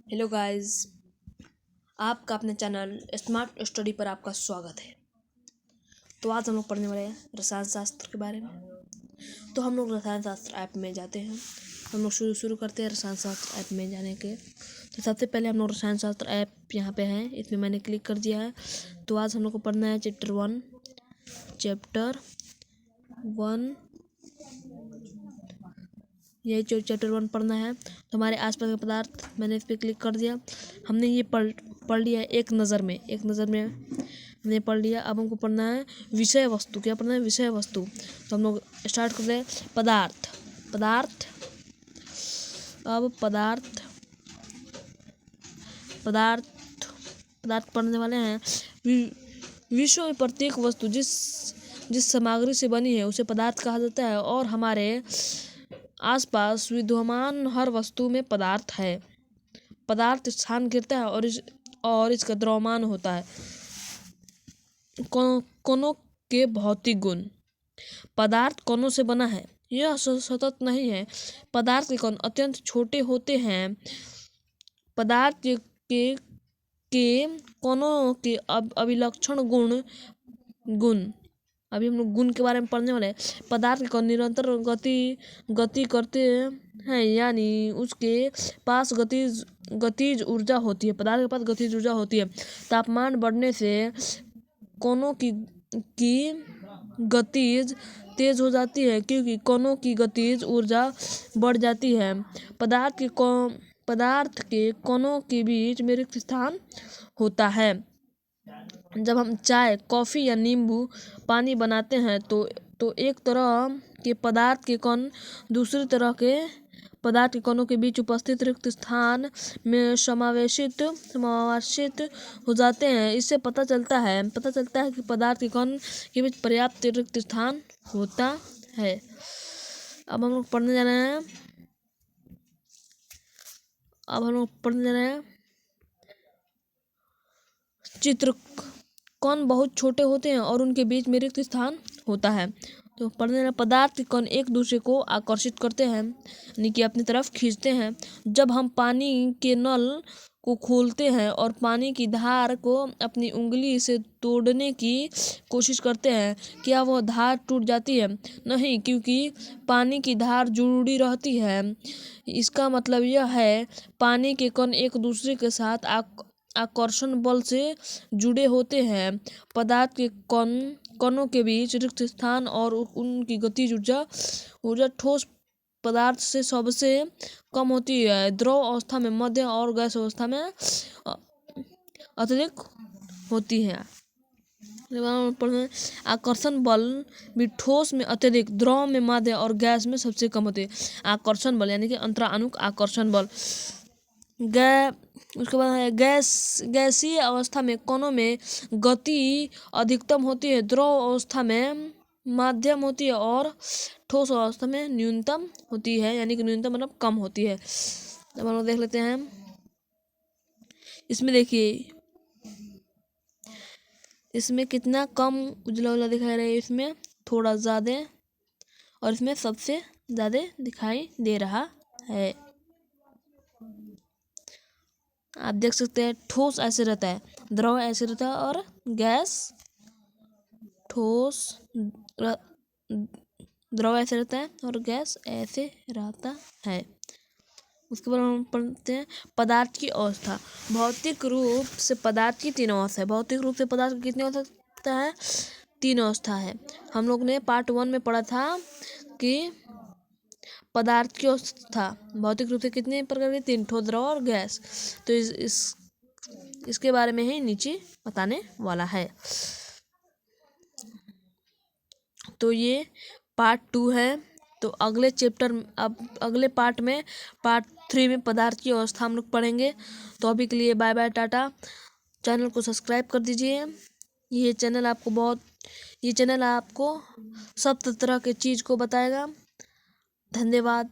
Hello guys, आपका अपने channel smart study पर आपका स्वागत है। तो आज हम लोग पढ़ने वाले हैं रसायन शास्त्र के बारे में। तो हम लोग रसायन शास्त्र ऐप में जाते हैं। हम लोग शुरू करते हैं रसायन शास्त्र ऐप में जाने के। तो सबसे पहले हम लोग रसायन शास्त्र ऐप यहाँ पे है, इसमें मैंने क्लिक कर दिया है। तो आज हम लोग को पढ़ना है चैप्टर वन। ये चैप्टर 1 पढ़ना है। तो हमारे आसपास के पदार्थ, मैंने इस पर क्लिक कर दिया। हमने ये पढ़ लिया एक नज़र में हमने पढ़ लिया। अब हमको पढ़ना है विषय वस्तु। क्या पढ़ना है? विषय वस्तु। तो हम लोग स्टार्ट करते हैं पदार्थ। अब पदार्थ पढ़ने वाले हैं। विश्व में प्रत्येक वस्तु जिस सामग्री से बनी है उसे पदार्थ कहा जाता है, और हमारे आसपास विद्यमान हर वस्तु में पदार्थ है। पदार्थ स्थान गिरता है और इसका द्रव्यमान होता है। कणों के भौतिक गुण। पदार्थ कणों से बना है, यह सतत नहीं है। पदार्थ के कण अत्यंत छोटे होते हैं। पदार्थ के कणों के अभिलक्षण गुण। अभी हम लोग गुण के बारे में पढ़ने वाले हैं। पदार्थ का निरंतर गति करते हैं, यानी उसके पास गतिज ऊर्जा होती है। पदार्थ के पास गतिज ऊर्जा होती है। तापमान बढ़ने से कणों की गतिज तेज हो जाती है, क्योंकि कणों की गतिज ऊर्जा बढ़ जाती है। पदार्थ के कणों के बीच में रिक्त स्थान होता है। जब हम चाय, कॉफी या नींबू पानी बनाते हैं तो एक तरह के पदार्थ के कण दूसरी तरह के पदार्थ के कणों के बीच उपस्थित रिक्त स्थान में समावेशित हो जाते हैं। इससे पता चलता है कि पदार्थ के कण के बीच पर्याप्त रिक्त स्थान होता है। अब हम लोग पढ़ने जा रहे हैं चित्र। कण बहुत छोटे होते हैं और उनके बीच में रिक्त स्थान होता है। तो पढ़ने वाले पदार्थ के कण एक दूसरे को आकर्षित करते हैं, यानी कि अपनी तरफ खींचते हैं। जब हम पानी के नल को खोलते हैं और पानी की धार को अपनी उंगली से तोड़ने की कोशिश करते हैं, क्या वह धार टूट जाती है? नहीं, क्योंकि पानी की धार जुड़ी रहती है। इसका मतलब यह है पानी के कण एक दूसरे के साथ आकर्षण बल से जुड़े होते हैं। पदार्थ के कणों के बीच रिक्त स्थान और उनकी गतिज ऊर्जा ठोस पदार्थ से सबसे कम होती है। द्रव अवस्था में मध्य और गैस अवस्था में अत्यधिक होती है। आकर्षण बल भी ठोस में अत्यधिक, द्रव में मध्य और गैस में सबसे कम होती है। आकर्षण बल यानी कि अंतरानुक आकर्षण बल। उसके बाद है गैसीय अवस्था में कणों में गति अधिकतम होती है, द्रव अवस्था में मध्यम होती है और ठोस अवस्था में न्यूनतम होती है, यानी कि न्यूनतम मतलब कम होती है। अब हम लोग देख लेते हैं। इसमें देखिए, इसमें कितना कम उजला दिखाई रहा है, इसमें थोड़ा ज़्यादा, और इसमें सबसे ज़्यादा दिखाई दे रहा है। आप देख सकते हैं ठोस ऐसे रहता है, द्रव ऐसे रहता है, और गैस ठोस द्रव ऐसे रहता है और गैस ऐसे रहता है। उसके बाद हम पढ़ते हैं पदार्थ की अवस्था। भौतिक रूप से पदार्थ की 3 अवस्था है। भौतिक रूप से पदार्थ की कितनी अवस्था है? 3 अवस्था है। हम लोग ने पार्ट 1 में पढ़ा था कि पदार्थ की अवस्था भौतिक रूप से कितने प्रकार के? 3, ठोस, द्रव और गैस। तो इसके बारे में ही नीचे बताने वाला है। तो ये पार्ट 2 है। तो अगले पार्ट में पार्ट 3 में पदार्थ की अवस्था हम लोग पढ़ेंगे। तो अभी के लिए बाय बाय, टाटा। चैनल को सब्सक्राइब कर दीजिए। ये चैनल आपको सब तरह के चीज़ को बताएगा। धन्यवाद।